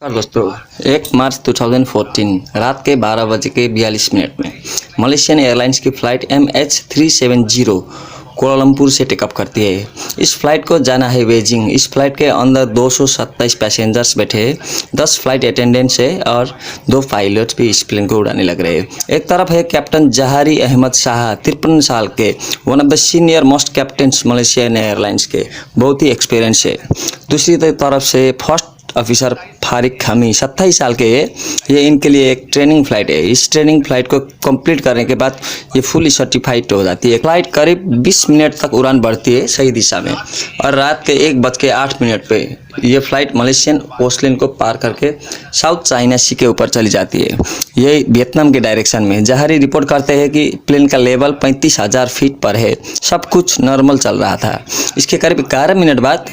नमस्कार दोस्तों, 1 मार्च 2014 रात के 12:42 में मलेशियन एयरलाइंस की फ़्लाइट MH370 कोलालमपुर से टेकअप करती है। इस फ्लाइट को जाना है बीजिंग। इस फ्लाइट के अंदर 227 पैसेंजर्स बैठे हैं, 10 फ्लाइट अटेंडेंट्स है और 2 पायलट भी इस प्लेन को उड़ाने लग रहे हैं। एक तरफ है कैप्टन जहारी अहमद शाह, 53 साल के, one of the senior most captains Malaysian airlines के, बहुत ही एक्सपीरियंस है। दूसरी तरफ से फर्स्ट ऑफिसर फारिक खामी, 27 साल के हैं। ये इनके लिए एक ट्रेनिंग फ्लाइट है। इस ट्रेनिंग फ्लाइट को कंप्लीट करने के बाद ये फुली सर्टिफाइड हो जाती है। फ्लाइट करीब 20 मिनट तक उड़ान बढ़ती है सही दिशा में और रात के 1:08 पे ये फ्लाइट मलेशियन कोस्टलाइन को पार करके साउथ चाइना सी के ऊपर चली जाती है। ये वियतनाम के डायरेक्शन में। जहारी रिपोर्ट करते हैं कि प्लेन का लेवल 35,000 फीट पर है। सब कुछ नॉर्मल चल रहा था। इसके करीब 11 मिनट बाद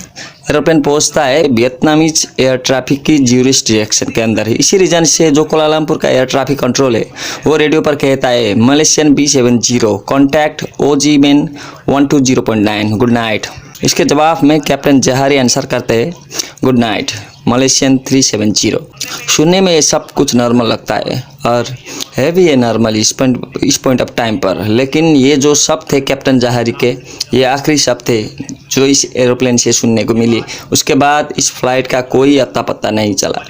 एरोप्लेन पहुंचता है वियतनामीज एयर ट्रैफिक की ज्यूरिसडिक्शन के अंदर है। इसी रीजन से जो कोलालमपुर का एयर ट्रैफिक कंट्रोल है वो रेडियो पर कहता है Malaysian B70 contact OG man 120.9 good night. इसके जवाब में कैप्टन जहारी आंसर करते हैं गुड नाइट मलेशियन 370। सुनने में ये सब कुछ नॉर्मल लगता है और है भी ये नॉर्मल इस पॉइंट ऑफ टाइम पर, लेकिन ये जो शब्द थे कैप्टन जहारी के, ये आखिरी शब्द थे जो इस एरोप्लेन से सुनने को मिली। उसके बाद इस फ्लाइट का कोई अता पत्ता नहीं चला।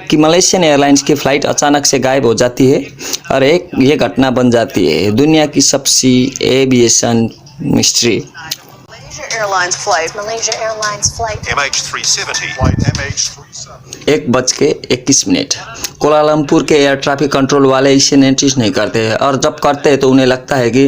कि मलेशियन एयरलाइंस की फ़्लाइट अचानक से गायब हो जाती है और ये घटना बन जाती है दुनिया की सबसे aviation mystery. Malaysia Airlines flight MH370 flight MH370 1:21 Kuala Lumpur के एयर ट्रैफिक कंट्रोल वाले इसे नोटिस नहीं करते हैं और जब करते हैं तो उन्हें लगता है कि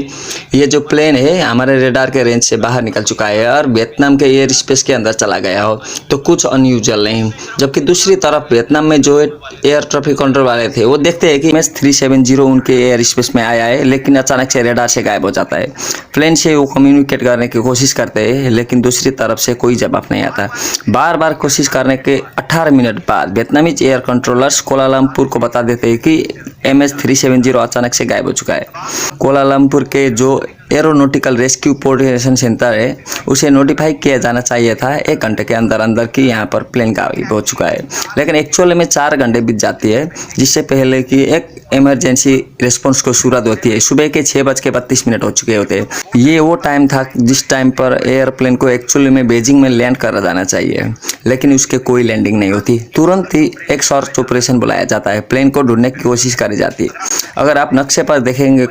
ये जो प्लेन है हमारे रेडार के रेंज से बाहर निकल चुका है और वियतनाम के एयर स्पेस के अंदर चला गया हो, तो कुछ अनयूजुअल नहीं। जबकि दूसरी तरफ वियतनाम में जो एयर ट्रैफिक कंट्रोल वाले थे वो देखते हैं कि MH370 उनके एयर स्पेस में आया है, लेकिन अचानक से रेडार से गायब हो जाता है। प्लेन से वो कम्युनिकेट करने की कोशिश करते हैं लेकिन दूसरी तरफ से कोई जवाब नहीं आता। बार बार कोशिश करने के 18 मिनट बाद वियतनामीज एयर कंट्रोलर्स कोलालमपुर को बता देते हैं कि MH370 अचानक से गायब हो चुका है। कोलालमपुर के जो एरोनॉटिकल रेस्क्यू कोऑर्डिनेशन सेंटर है उसे नोटिफाई किया जाना चाहिए था 1 घंटे के अंदर कि यहाँ पर प्लेन गायब हो चुका है, लेकिन एक्चुअल में 4 घंटे बीत जाती है जिससे पहले कि एक इमरजेंसी रिस्पांस को शुरुआत होती है। सुबह के 6:32 हो चुके होते हैं। ये वो टाइम था जिस टाइम पर एयरप्लेन को एक्चुअली में बीजिंग में लैंड करा जाना चाहिए, लेकिन उसके कोई लैंडिंग नहीं होती। तुरंत ही एक सर्च ऑपरेशन बुलाया जाता है, प्लेन को ढूंढने की कोशिश करी जाती है। अगर आप नक्शे पर देखेंगे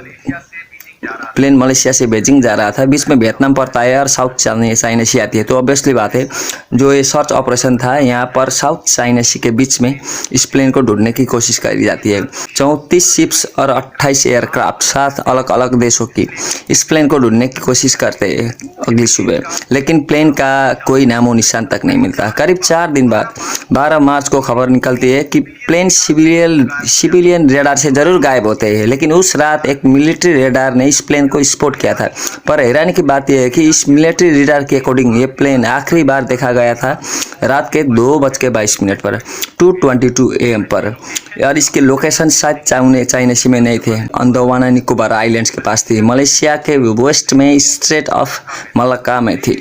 प्लेन मलेशिया से बीजिंग जा रहा था, बीच में वियतनाम पड़ता है और साउथ चाइना सी आती है, तो ऑब्वियसली बात है जो ये सर्च ऑपरेशन था यहाँ पर साउथ चाइना सी के बीच में इस प्लेन को ढूंढने की कोशिश करी जाती है। 34 शिप्स और 28 एयरक्राफ्ट 7 अलग अलग देशों की इस प्लेन को ढूंढने की कोशिश करते हैं अगली सुबह, लेकिन प्लेन का कोई नामो निशान तक नहीं मिलता। करीब 4 दिन बाद 12 मार्च को खबर निकलती है कि प्लेन सिविलियन रेडार से जरूर गायब होते हैं, लेकिन उस रात एक मिलिट्री रेडार ने इस प्लेन को स्पॉट किया था। पर हैरानी की बात यह है कि इस मिलिट्री रेडार के अकॉर्डिंग ये प्लेन आखिरी बार देखा गया था रात के 2:22 पर 2:22 AM पर, और इसके लोकेशन शायद चाइना सी में नहीं थे, अंडमान और निकोबार आइलैंड्स के पास थी, मलेशिया के वेस्ट में स्ट्रेट ऑफ मलक्का में थी।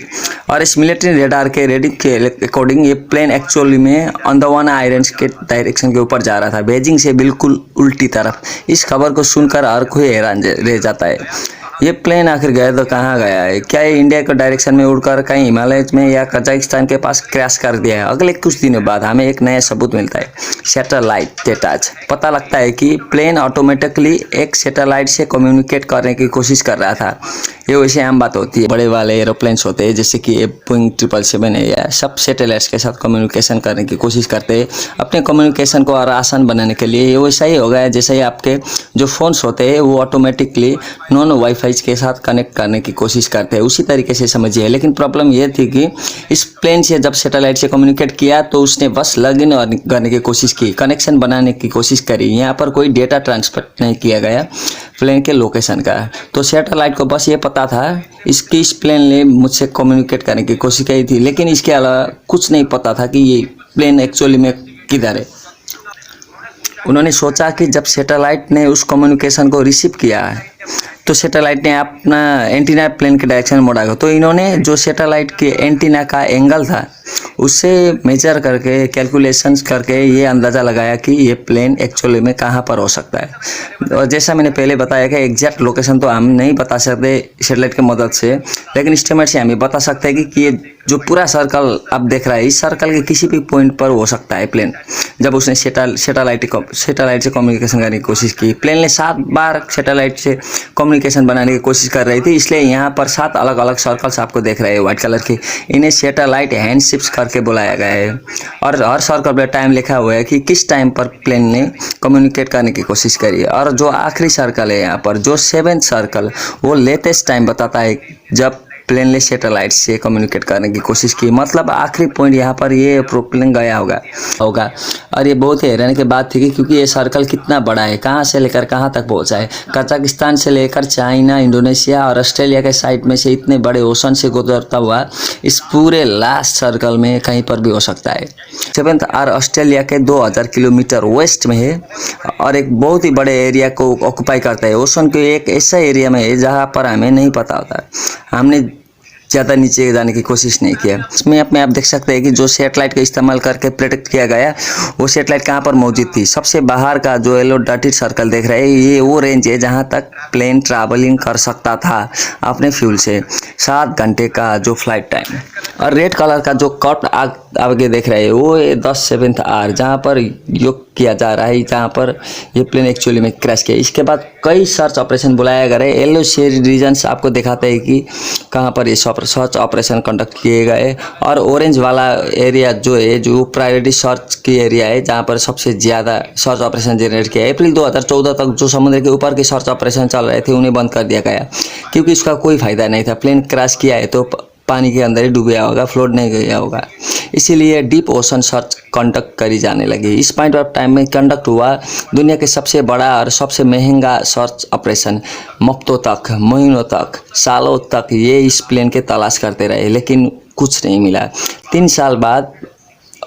और इस मिलिट्री रेडार के रेडिंग के अकॉर्डिंग ये प्लेन एक्चुअली में अंडमान आइलैंड्स के डायरेक्शन के ऊपर जा रहा था, बीजिंग से बिल्कुल उल्टी तरफ। इस खबर को सुनकर हर कोई हैरान रह जाता है। ये प्लेन आखिर गया तो कहाँ गया है? क्या ये इंडिया के डायरेक्शन में उड़कर कहीं हिमालय में या कजाकिस्तान के पास क्रैश कर दिया है? अगले कुछ दिनों बाद हमें एक नया सबूत मिलता है, सैटेलाइट डेटाज। पता लगता है कि प्लेन ऑटोमेटिकली एक सैटेलाइट से कम्युनिकेट करने की कोशिश कर रहा था। ये वैसे आम बात होती है, बड़े वाले एरोप्लेन्स होते हैं जैसे कि बोइंग 777 है, या सब सैटेलाइट्स के साथ कम्युनिकेशन करने की कोशिश करते हैं अपने कम्युनिकेशन को और आसान बनाने के लिए। ये वैसा ही होगा जैसे ही आपके जो फ़ोन्स होते हैं वो ऑटोमेटिकली नॉन वाईफाई के साथ कनेक्ट करने की कोशिश करते हैं, उसी तरीके से समझिए। लेकिन प्रॉब्लम ये थी कि इस प्लेन से जब सैटेलाइट से कम्युनिकेट किया तो उसने बस लॉग इन करने की कोशिश की, कनेक्शन बनाने की कोशिश करी। यहाँ पर कोई डेटा ट्रांसफर नहीं किया गया प्लेन के लोकेशन का। तो सैटेलाइट को बस ये पता था इस प्लेन ने मुझसे कम्युनिकेट करने की कोशिश की थी, लेकिन इसके अलावा कुछ नहीं पता था कि ये प्लेन एक्चुअली में किधर है। उन्होंने सोचा कि जब सैटेलाइट ने उस कम्युनिकेशन को रिसीव किया तो सैटेलाइट ने अपना एंटीना प्लेन के डायरेक्शन में मोड़ा, तो इन्होंने जो सैटेलाइट के एंटीना का एंगल था उससे मेजर करके कैलकुलेशंस करके ये अंदाज़ा लगाया कि ये प्लेन एक्चुअली में कहाँ पर हो सकता है। और जैसा मैंने पहले बताया कि एग्जैक्ट लोकेशन तो हम नहीं बता सकते सैटेलाइट की मदद से, लेकिन एस्टिमेट से हम ये बता सकते हैं कि ये जो पूरा सर्कल आप देख रहा है, इस सर्कल के किसी भी पॉइंट पर हो सकता है प्लेन। जब उसने सैटेलाइट से कम्युनिकेशन करने की कोशिश की, प्लेन ने 7 बार सैटेलाइट से कम्युनिकेशन बनाने की कोशिश कर रही थी, इसलिए यहाँ पर 7 अलग अलग सर्कल्स आपको देख रहे हैं व्हाइट कलर की। इन्हें सैटेलाइट हैंडशिप्स करके बुलाया गया है और हर सर्कल पर टाइम लिखा हुआ है कि किस टाइम पर प्लेन ने कम्युनिकेट करने की कोशिश करी। और जो आखिरी सर्कल है यहाँ पर, जो 7th सर्कल, वो लेटेस्ट टाइम बताता है जब प्लेन ने सैटेलाइट से कम्युनिकेट करने की कोशिश की। मतलब आखिरी पॉइंट यहाँ पर ये प्लेन गया होगा। और ये बहुत ही हैरानी की बात थी कि क्योंकि ये सर्कल कितना बड़ा है, कहाँ से लेकर कहाँ तक पहुँचा है। कजाकिस्तान से लेकर चाइना, इंडोनेशिया और ऑस्ट्रेलिया के साइड में से इतने बड़े ओशन से गुजरता हुआ इस पूरे लास्ट सर्कल में कहीं पर भी हो सकता है। 7th आर ऑस्ट्रेलिया के 2000 किलोमीटर वेस्ट में है और एक बहुत ही बड़े एरिया को ऑक्यूपाई करता है। ओशन के एक ऐसा एरिया में है जहाँ पर हमें नहीं पता होता। हमने ज़्यादा नीचे जाने की कोशिश नहीं किया। इसमें अपने आप देख सकते हैं कि जो सैटेलाइट का इस्तेमाल करके प्रेडिक्ट किया गया, वो सैटेलाइट कहाँ पर मौजूद थी। सबसे बाहर का जो येलो डॉटेड सर्कल देख रहे हैं, ये वो रेंज है जहाँ तक प्लेन ट्रैवलिंग कर सकता था अपने फ्यूल से। 7 घंटे का जो फ्लाइट टाइम। और रेड कलर का जो कट आगे देख रहे हैं, वो 7th आर जहाँ पर योग किया जा रहा है, जहाँ पर ये प्लेन एक्चुअली में क्रैश किया। इसके बाद कई सर्च ऑपरेशन बुलाया गया है। येलो शेड रीजन्स आपको दिखाते हैं कि कहाँ पर ये सर्च ऑपरेशन कंडक्ट किए गए। और ऑरेंज वाला एरिया जो है, जो प्रायोरिटी सर्च की एरिया है, जहाँ पर सबसे ज़्यादा सर्च ऑपरेशन जनरेट किया। अप्रैल 2014 तक जो समुद्र के ऊपर के सर्च ऑपरेशन चल रहे थे, उन्हें बंद कर दिया गया क्योंकि इसका कोई फ़ायदा नहीं था। प्लेन क्रैश किया है तो पानी के अंदर ही डूब गया होगा, फ्लोट नहीं गया होगा। इसीलिए डीप ओशन सर्च कंडक्ट करी जाने लगी। इस पॉइंट ऑफ टाइम में कंडक्ट हुआ दुनिया के सबसे बड़ा और सबसे महंगा सर्च ऑपरेशन। हफ्तों तक, महीनों तक, सालों तक ये इस प्लेन के तलाश करते रहे, लेकिन कुछ नहीं मिला। 3 साल बाद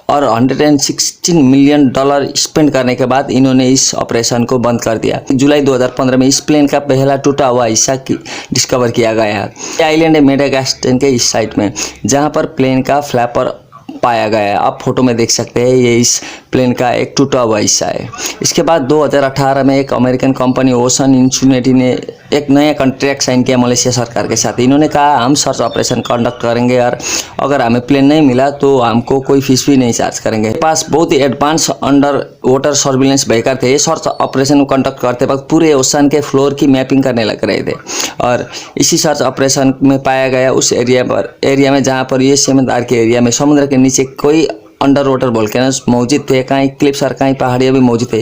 और $116 मिलियन स्पेंड करने के बाद इन्होंने इस ऑपरेशन को बंद कर दिया। जुलाई 2015 में इस प्लेन का पहला टूटा हुआ हिस्सा डिस्कवर किया गया है। आइलैंड है मेडागास्कर के इस साइड में, जहां पर प्लेन का फ्लैपर पाया गया है। आप फोटो में देख सकते हैं, ये इस प्लेन का एक टूटा हुआ हिस्सा है। इसके बाद 2018 में एक अमेरिकन कंपनी ओशन इंफिनिटी ने एक नया कॉन्ट्रैक्ट साइन किया मलेशिया सरकार के साथ। इन्होंने कहा हम सर्च ऑपरेशन कंडक्ट करेंगे और अगर हमें प्लेन नहीं मिला तो हमको कोई फीस भी नहीं चार्ज करेंगे। पास बहुत ही advance under water surveillance vehicle थे। सर्च ऑपरेशन को कंडक्ट करते वक्त पूरे ओशन के फ्लोर की मैपिंग करने लग रहे थे और इसी सर्च ऑपरेशन में पाया गया उस एरिया में जहाँ पर ये 7th आर के एरिया में समुद्र के नीचे कोई अंडर वाटर वोल्केनोस मौजूद थे। कहीं क्लिप्स और कहीं पहाड़ियाँ भी मौजूद थे।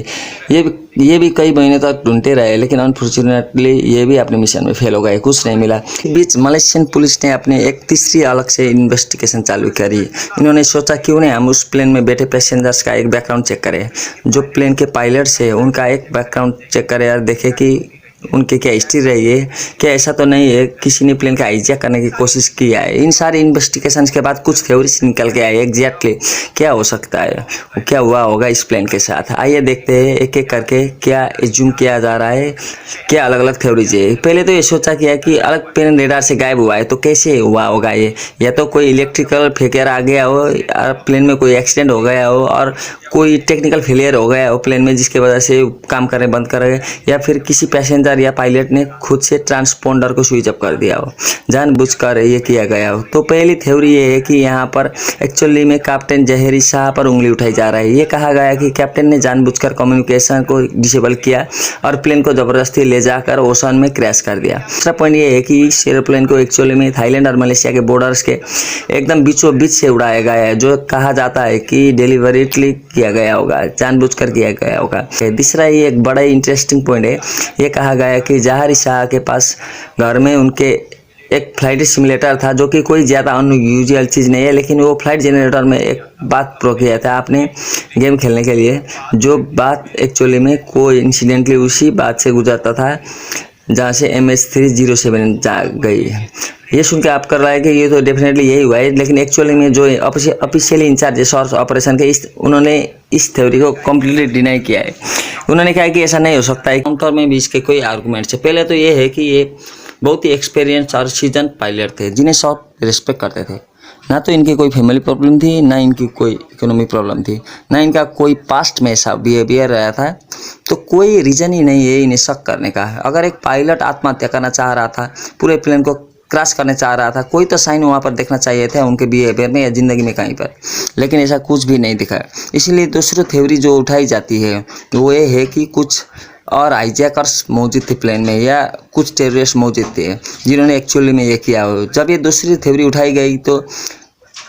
ये भी कई महीने तक ढूंढते रहे, लेकिन अनफॉर्चुनेटली ये भी अपने मिशन में फेल हो गए, कुछ नहीं मिला। बीच मलेशियन पुलिस ने अपने एक तीसरी अलग से इन्वेस्टिगेशन चालू करी। इन्होंने सोचा क्यों नहीं हम उस प्लेन में बैठे पैसेंजर्स का एक बैकग्राउंड चेक करें, जो प्लेन के पायलट्स है उनका एक बैकग्राउंड चेक करें और देखें कि उनके क्या हिस्ट्री रही है, क्या ऐसा तो नहीं है किसी ने प्लेन का हाईजैक करने की कोशिश किया है। इन सारे इन्वेस्टिगेशंस के बाद कुछ थ्योरीज निकल के आए एग्जैक्टली क्या हो सकता है, क्या हुआ होगा इस प्लेन के साथ। आइए देखते हैं एक एक करके क्या एज्यूम किया जा रहा है, क्या अलग अलग थ्योरीज है। पहले तो ये सोचा गया कि अलग प्लेन रेडार से गायब हुआ है तो कैसे हुआ होगा ये, या तो कोई इलेक्ट्रिकल फेलियर आ गया हो, प्लेन में कोई एक्सीडेंट हो गया हो और कोई टेक्निकल फेलियर हो गया हो प्लेन में जिसकी वजह से काम करने बंद कर गए, या फिर किसी पैसेंजर या पायलट ने खुद से ट्रांसपोंडर को स्विच ऑफ कर दिया हो, जानबूझकर ये किया गया हो। तो पहली थ्योरी ये है कि यहाँ पर एक्चुअली में कैप्टन जहेरी शाह पर उंगली उठाई जा रहा है। ये कहा गया कि कैप्टन ने जानबूझकर कम्युनिकेशन को डिसेबल किया और प्लेन को जबरदस्ती ले जाकर ओशन में क्रैश कर दिया। दूसरा पॉइंट ये है कि इस एरोप्लेन को एक्चुअली में थाईलैंड और मलेशिया के बॉर्डर्स के एकदम बीचों बीच से उड़ाया गया है, जो कहा जाता है कि डिलीवरेटली किया गया होगा, जानबूझकर किया गया होगा। तीसरा ये एक बड़ा ही इंटरेस्टिंग पॉइंट है, ये कहा गया कि जहारी शाह के पास घर में उनके एक फ्लाइट सिमुलेटर था, जो कि कोई ज़्यादा अनयूजुअल चीज़ नहीं है, लेकिन वो फ्लाइट जनरेटर में एक बात प्रो किया था आपने गेम खेलने के लिए, जो बात एक्चुअली में कोई इंसिडेंटली उसी बात से गुजरता था जहाँ से MH307 जा गई है। ये सुन के आप कर रहा है कि ये तो डेफिनेटली यही हुआ है, लेकिन एक्चुअली में जो ऑफिशियली इंचार्ज है सोर्स ऑपरेशन के उन्होंने इस थ्योरी को कम्प्लीटली डिनाई किया है। उन्होंने कहा कि ऐसा नहीं हो सकता है। काउंटर में भी इसके कोई आर्गूमेंट्स है। पहले तो ये है कि ये बहुत ही एक्सपीरियंस और सीजन पायलट थे जिन्हें सब रिस्पेक्ट करते थे। ना तो इनकी कोई फैमिली प्रॉब्लम थी, ना इनकी कोई इकोनॉमी प्रॉब्लम थी, ना इनका कोई पास्ट में ऐसा बिहेवियर रहा था। तो कोई रीज़न ही नहीं है इन्हें शक करने का। अगर एक पायलट आत्महत्या करना चाह रहा था, पूरे प्लेन को क्रैश करने चाह रहा था, कोई तो साइन वहाँ पर देखना चाहिए था उनके बिहेवियर में या ज़िंदगी में कहीं पर, लेकिन ऐसा कुछ भी नहीं दिखा। इसीलिए दूसरी थ्योरी जो उठाई जाती है वो ये है कि कुछ और हाईजैकर्स मौजूद थे प्लेन में, या कुछ टेररिस्ट मौजूद थे जिन्होंने एक्चुअली में ये किया हो। जब ये दूसरी थ्योरी उठाई गई तो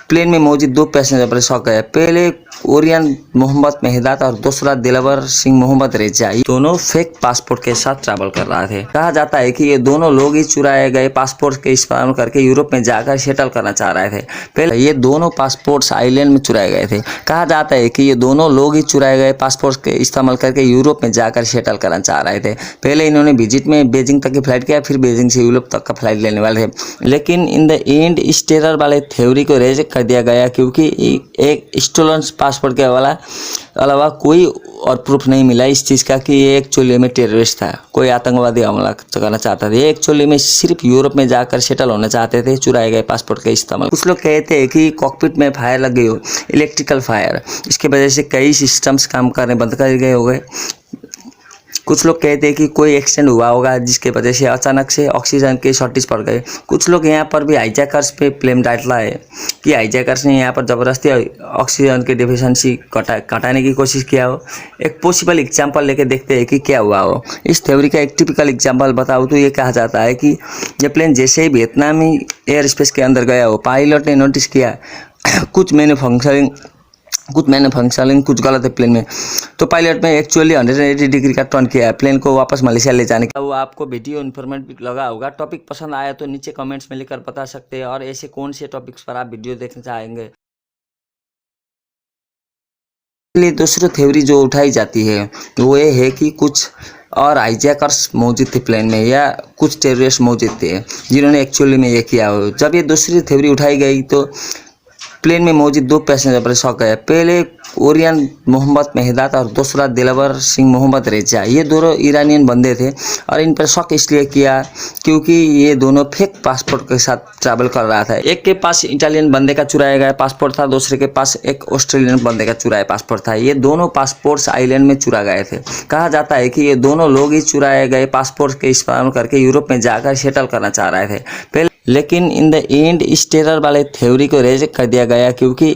प्लेन में मौजूद 2 पैसेंजर पर शक गए। पहले ओरियन मोहम्मद मेहदात और दूसरा दिलवर सिंह मोहम्मद रेजा, दोनों फेक पासपोर्ट के साथ ट्रैवल कर रहे थे। कहा जाता है कि ये दोनों लोग ही चुराए गए पासपोर्ट के इस्तेमाल करके यूरोप में जाकर सेटल करना चाह रहे थे। पहले ये दोनों पासपोर्ट्स आइलैंड में चुराए गए थे। कहा जाता है कि ये दोनों लोग ही चुराए गए पासपोर्ट के इस्तेमाल करके यूरोप में जाकर सेटल करना चाह रहे थे। पहले इन्होंने विजिट में बीजिंग तक की फ्लाइट किया, फिर बीजिंग से यूरोप तक का फ्लाइट लेने वाले थे। लेकिन इन द एंड इस टेरर वाले थ्योरी को रिजेक्ट कर दिया गया, क्योंकि एक स्टोलन पासपोर्ट के अलावा कोई और प्रूफ नहीं मिला इस चीज़ का कि ये एक्चुअली में टेररिस्ट था, कोई आतंकवादी हमला करना चाहता था। ये एक्चुअली में सिर्फ यूरोप में जाकर सेटल होना चाहते थे चुराए गए पासपोर्ट के इस्तेमाल। कुछ लोग कहते हैं कि कॉकपिट में फायर लग गई हो, इलेक्ट्रिकल फायर, इसके वजह से कई सिस्टम्स काम करने बंद कर गए हो गए। कुछ लोग कहते हैं कि कोई एक्सीडेंट हुआ होगा जिसके वजह से अचानक से ऑक्सीजन की शॉर्टेज पड़ गई। कुछ लोग यहाँ पर भी हाईजैकर्स पे ब्लेम डालता है कि हाईजैकर्स ने यहाँ पर ज़बरदस्ती ऑक्सीजन की डिफिशिएंसी घटाने की कोशिश किया हो। एक पॉसिबल एग्जांपल लेके देखते हैं कि क्या हुआ हो। इस थ्योरी का एक टिपिकल एग्जांपल बताऊँ तो ये कहा जाता है कि ये प्लेन जैसे ही वियतनामी एयर स्पेस के अंदर गया हो, पायलट ने नोटिस किया कुछ मैन्युफैक्चरिंग कुछ गलत है प्लेन में। तो पायलट में एक्चुअली 180 डिग्री का टर्न किया है प्लेन को वापस मलेशिया ले जाने का। वो आपको वीडियो इन्फॉर्मेटिव लगा होगा। टॉपिक पसंद आया तो नीचे कमेंट्स में लिखकर बता सकते हैं, और ऐसे कौन से टॉपिक्स पर आप वीडियो देखना चाहेंगे। इसलिए दूसरी थ्योरी जो उठाई जाती है वो ये है कि कुछ और हाईजैकर्स मौजूद थे प्लेन में, या कुछ टेररिस्ट मौजूद थे जिन्होंने एक्चुअली में ये किया हो। जब ये दूसरी थ्योरी उठाई गई तो प्लेन में मौजूद 2 पैसेंजर पर शक गए। पहले ओरियन मोहम्मद मेहदात और दूसरा दिलवर सिंह मोहम्मद रेजा, ये दोनों ईरानियन बंदे थे, और इन पर शक इसलिए किया क्योंकि ये दोनों फेक पासपोर्ट के साथ ट्रैवल कर रहा था। एक के पास इटालियन बंदे का चुराया गया पासपोर्ट था, दूसरे के पास एक ऑस्ट्रेलियन बंदे का चुराया पासपोर्ट था। ये दोनों पासपोर्ट्स आइलैंड में चुरा गए थे। कहा जाता है कि ये दोनों लोग ही चुराए गए पासपोर्ट के इस्तेमाल करके यूरोप में जाकर सेटल करना चाह रहे थे। लेकिन इन द एंड इस टेरर वाले थ्योरी को रिजेक्ट कर दिया गया, क्योंकि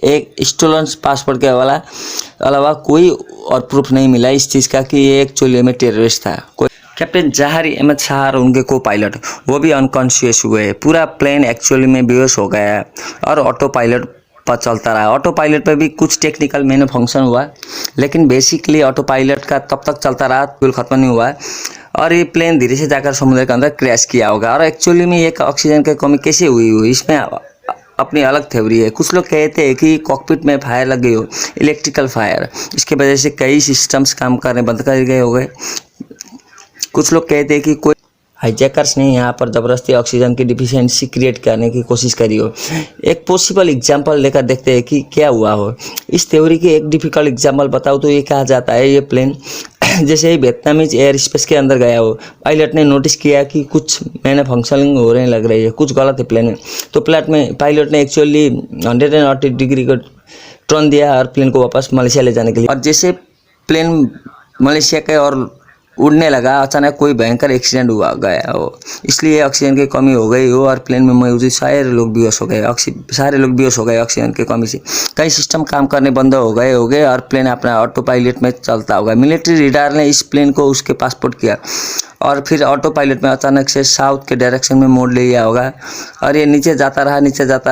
एक स्टोलन पासपोर्ट के अलावा कोई और प्रूफ नहीं मिला इस चीज़ का कि ये एक्चुअली में टेररिस्ट था। कैप्टन जहारी अहमद शाह और उनके को पायलट वो भी अनकॉन्शियस हुए। पूरा प्लेन एक्चुअली में बेहोश हो गया और ऑटो पायलट पर चलता रहा। ऑटो पायलट पर भी कुछ टेक्निकल मैन फंक्शन हुआ, लेकिन बेसिकली ऑटो पायलट का तब तक चलता रहा, बिल्कुल खत्म नहीं हुआ, और ये प्लेन धीरे से जाकर समुद्र के अंदर क्रैश किया होगा। और एक्चुअली में ये ऑक्सीजन की कमी कैसे हुई इसमें अपनी अलग थ्योरी है। कुछ लोग कहते हैं कि कॉकपिट में फायर लग गई हो, इलेक्ट्रिकल फायर, इसके वजह से कई सिस्टम्स काम करने बंद कर गए हो गए। कुछ लोग कहते हैं कि कोई हाईजैकर्स ने यहाँ पर ज़बरदस्ती ऑक्सीजन की डिफिशिएंसी क्रिएट करने की कोशिश करी हो। एक पॉसिबल एग्जांपल लेकर देखते हैं कि क्या हुआ हो। इस थ्योरी के एक डिफिकल्ट एग्जांपल बताऊँ तो ये कहा जाता है ये प्लेन जैसे ही वियतनामीज एयर स्पेस के अंदर गया हो, पायलट ने नोटिस किया कि कुछ मैन्युफैक्चरिंग हो रहे लग रही है, कुछ गलत है प्लेन में। तो पायलट ने एक्चुअली 180 डिग्री का टर्न दिया और प्लेन को वापस मलेशिया ले जाने के लिए। और जैसे प्लेन मलेशिया के और उड़ने लगा, अचानक कोई भयंकर एक्सीडेंट हुआ गया हो, इसलिए ऑक्सीजन की कमी हो गई हो और प्लेन में मौजूद सारे लोग बेहोश हो गए ऑक्सीजन की कमी से। कई सिस्टम काम करने बंद हो गए और प्लेन अपना ऑटो पायलट में चलता होगा। मिलिट्री रडार ने इस प्लेन को उसके पासपोर्ट किया और फिर ऑटो पायलट में अचानक से साउथ के डायरेक्शन में मोड़ ले लिया होगा, और ये नीचे जाता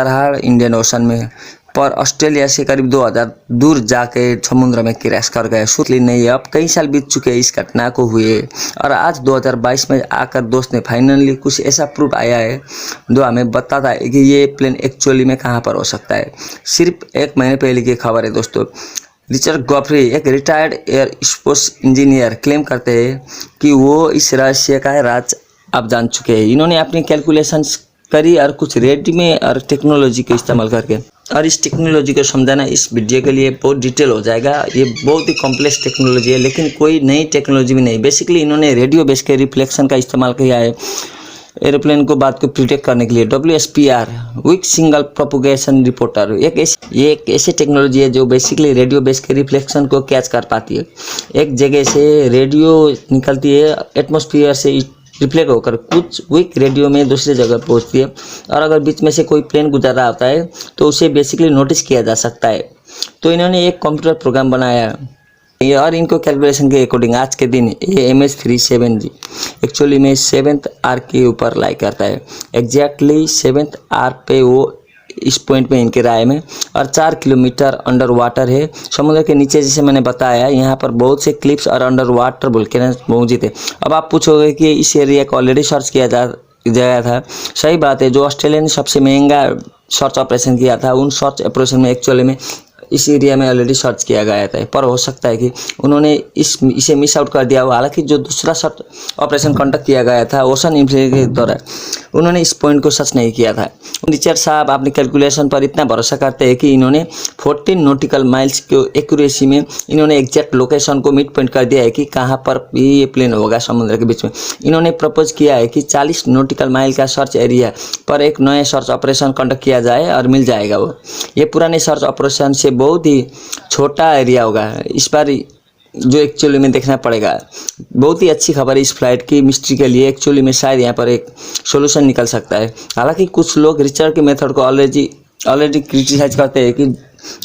रहा इंडियन ओशन में, पर ऑस्ट्रेलिया से करीब 2000 दूर जाके समुद्र में क्रैश कर गए। सुतली नहीं है, अब कई साल बीत चुके इस घटना को हुए, और आज 2022 में आकर दोस्त ने फाइनली कुछ ऐसा प्रूफ आया है जो हमें बताता है कि ये प्लेन एक्चुअली में कहाँ पर हो सकता है। सिर्फ 1 महीने पहले की खबर है दोस्तों। रिचर्ड गॉफ्री, एक retired air sports engineer, claim करते हैं कि वो इस रहस्य का राज अब जान चुके हैं। इन्होंने अपनी कैलकुलेशंस करी और कुछ रेडी में और टेक्नोलॉजी का इस्तेमाल करके। और इस टेक्नोलॉजी को समझाना इस वीडियो के लिए बहुत डिटेल हो जाएगा। ये बहुत ही कॉम्प्लेक्स टेक्नोलॉजी है, लेकिन कोई नई टेक्नोलॉजी भी नहीं। बेसिकली इन्होंने रेडियो बेस के रिफ्लेक्शन का इस्तेमाल किया है एरोप्लेन को बात को प्रिडिक्ट करने के लिए। WSPR weak signal propagation reporter एक ऐसी टेक्नोलॉजी है जो बेसिकली रेडियो बेस के रिफ्लेक्शन को कैच कर पाती है। एक जगह से रेडियो निकलती है, एटमॉस्फेयर से रिफ्लेक्ट होकर कुछ वीक रेडियो में दूसरी जगह पहुंचती है, और अगर बीच में से कोई प्लेन गुजर रहा होता है तो उसे बेसिकली नोटिस किया जा सकता है। तो इन्होंने एक कंप्यूटर प्रोग्राम बनाया ये, और इनको कैलकुलेशन के अकॉर्डिंग आज के दिन ये MH37G एक्चुअली में 7th आर्क के ऊपर लाई करता है। एग्जैक्टली 7th आर्क पे वो इस पॉइंट में इनके राय में, और 4 किलोमीटर अंडर वाटर है समुद्र के नीचे। जैसे मैंने बताया यहाँ पर बहुत से क्लिप्स और अंडर वाटर वोल्केनोस मौजूद है। अब आप पूछोगे कि इस एरिया को ऑलरेडी सर्च किया गया था। सही बात है, जो ऑस्ट्रेलिया ने सबसे महंगा सर्च ऑपरेशन किया था, उन सर्च ऑपरेशन में एक्चुअली में इस एरिया में ऑलरेडी सर्च किया गया था, पर हो सकता है कि उन्होंने इसे मिस आउट कर दिया हो। हालांकि जो दूसरा सर्च ऑपरेशन कंडक्ट किया गया था ओशन इंफिनिटी के दौरान, उन्होंने इस पॉइंट को सर्च नहीं किया था। रिचर्ड साहब अपनी कैलकुलेशन पर इतना भरोसा करते हैं कि इन्होंने 14 नॉटिकल माइल्स के एक्यूरेसी में इन्होंने एग्जैक्ट लोकेशन को मिड पॉइंट कर दिया है कि कहाँ पर ये प्लेन होगा समुद्र के बीच में। इन्होंने प्रपोज किया है कि 40 नॉटिकल माइल का सर्च एरिया पर एक नया सर्च ऑपरेशन कंडक्ट किया जाए और मिल जाएगा वो। ये पुराने सर्च ऑपरेशन से बहुत ही छोटा एरिया होगा। इस बार जो एक्चुअली में देखना पड़ेगा। बहुत ही अच्छी खबर है इस फ्लाइट की मिस्ट्री के लिए। एक्चुअली में शायद यहाँ पर एक सोल्यूशन निकल सकता है। हालांकि कुछ लोग रिचर्ड के मेथड को ऑलरेडी क्रिटिसाइज करते हैं कि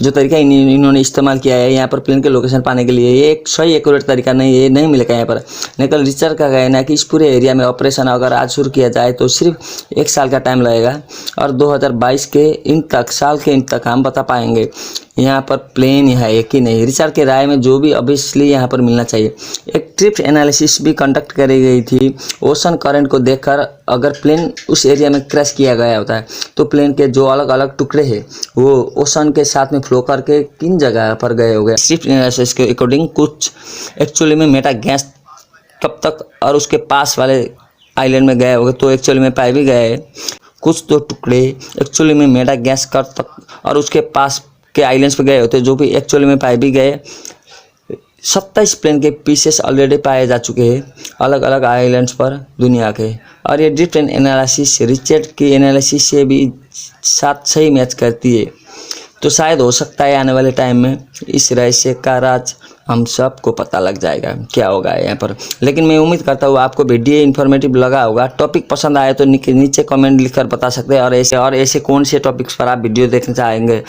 जो तरीका इन्होंने इस्तेमाल किया है यहाँ पर प्लेन के लोकेशन पाने के लिए, ये एक सही एक्यूरेट तरीका नहीं है, ये नहीं मिलेगा यहाँ पर। लेकिन रिचर्ड का कहना है कि इस पूरे एरिया में ऑपरेशन अगर आज शुरू किया जाए तो सिर्फ 1 साल का टाइम लगेगा, और 2022 के साल के इंड तक हम बता पाएंगे यहाँ पर प्लेन है कि नहीं। रिचर्ड के राय में जो भी ऑब्वियसली यहाँ पर मिलना चाहिए। एक ट्रिप एनालिसिस भी कंडक्ट करी गई थी ओशन करंट को देखकर। अगर प्लेन उस एरिया में क्रैश किया गया होता है तो प्लेन के जो अलग अलग टुकड़े हैं वो ओशन के साथ में फ्लो करके किन जगह पर गए हो गए। ट्रिप एनालिसिस के अकॉर्डिंग कुछ एक्चुअली में मेटा गैस कब तक और उसके पास वाले आइलैंड में गए हो गए, तो एक्चुअली में पाए भी गए। कुछ तो टुकड़े एक्चुअली में मेटा गैस कर तक और उसके पास के आइलैंड्स पे गए होते जो भी एक्चुअली में पाए भी गए। 27 प्लेन के पीसेस ऑलरेडी पाए जा चुके हैं अलग अलग आइलैंड्स पर दुनिया के, और ये डिफरेंट एनालिसिस रिचर्ड की एनालिसिस से भी साथ सही मैच करती है। तो शायद हो सकता है आने वाले टाइम में इस रहस्य का राज हम सबको पता लग जाएगा क्या होगा यहाँ पर। लेकिन मैं उम्मीद करता हूँ आपको वीडियो इन्फॉर्मेटिव लगा होगा। टॉपिक पसंद आए तो नीचे कमेंट लिखकर बता सकते हैं, और ऐसे कौन से टॉपिक्स पर आप वीडियो देखना चाहेंगे